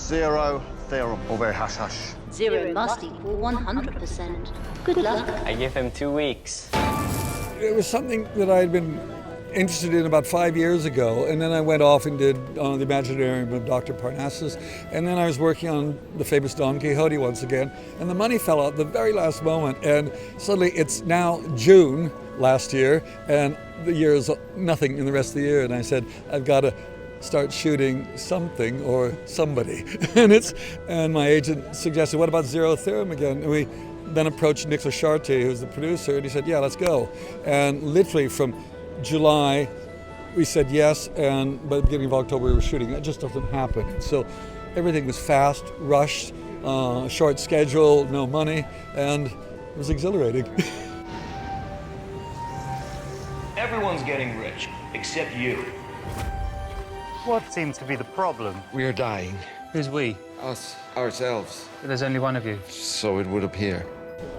Zero theorem over hash hash. Zero must equal 100%. Good luck. I give him 2 weeks. It was something that I had been interested in about 5 years ago, and then I went off and did the Imaginarium of Dr. Parnassus, and then I was working on the famous Don Quixote once again, and the money fell out at the very last moment, and suddenly it's now June last year, and the year is nothing in the rest of the year, and I said, I've got to start shooting something or somebody. and my agent suggested, what about Zero Theorem again? And we then approached Nicolas Chartier, who's the producer, and he said, yeah, let's go. And literally from July, we said yes, and by the beginning of October we were shooting. That just doesn't happen. So everything was fast, rushed, short schedule, no money, and it was exhilarating. Everyone's getting rich, except you. What seems to be the problem? We are dying. Who's we? Us, ourselves. There's only one of you. So it would appear.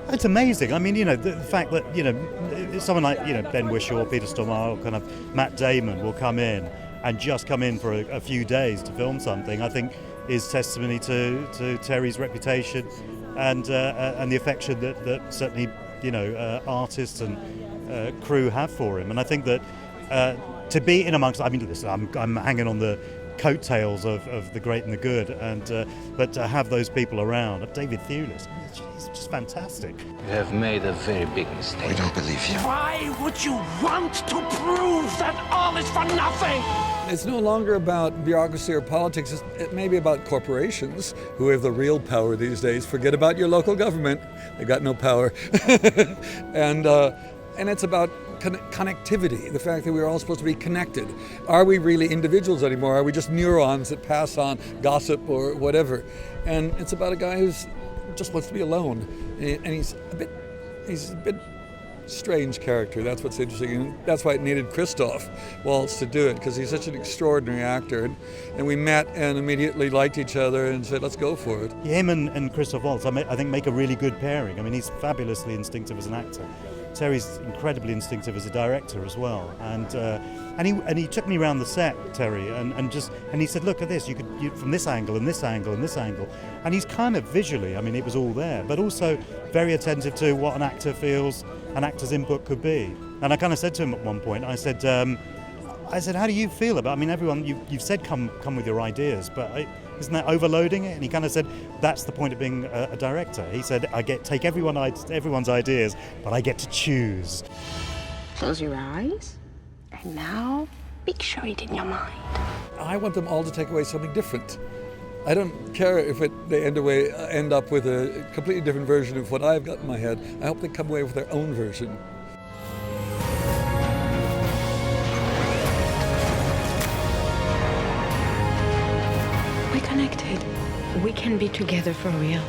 It's amazing. I mean, the fact that, someone like, Ben Whishaw, Peter Stormare, or kind of Matt Damon will come in and just come in for a few days to film something, I think is testimony to Terry's reputation and the affection that certainly, artists and crew have for him. And I think that to be in amongst, listen, I'm hanging on the coattails of the great and the good, but to have those people around, David Thewlis, he's just fantastic. You have made a very big mistake. We don't believe you. Why would you want to prove that all is for nothing? It's no longer about bureaucracy or politics. It may be about corporations who have the real power these days. Forget about your local government. They've got no power. And it's about connectivity, the fact that we're all supposed to be connected. Are we really individuals anymore? Are we just neurons that pass on gossip or whatever? And it's about a guy who's just wants to be alone. And he's a bit strange character. That's what's interesting. And that's why it needed Christoph Waltz to do it, because he's such an extraordinary actor. And we met and immediately liked each other and said, let's go for it. Him and Christoph Waltz, I think, make a really good pairing. I mean, he's fabulously instinctive as an actor. Terry's incredibly instinctive as a director as well, and he took me around the set, Terry, and he said, look at this, you could from this angle and this angle and this angle, and he's kind of visually, I mean, it was all there, but also very attentive to what an actor feels an actor's input could be. And I kind of said to him at one point, I said, how do you feel about? I mean, everyone, you've said come with your ideas, but isn't that overloading it? And he kind of said, that's the point of being a director. He said, take everyone's ideas, but I get to choose. Close your eyes, and now picture it in your mind. I want them all to take away something different. I don't care if they end up with a completely different version of what I've got in my head. I hope they come away with their own version. We're connected. We can be together for real.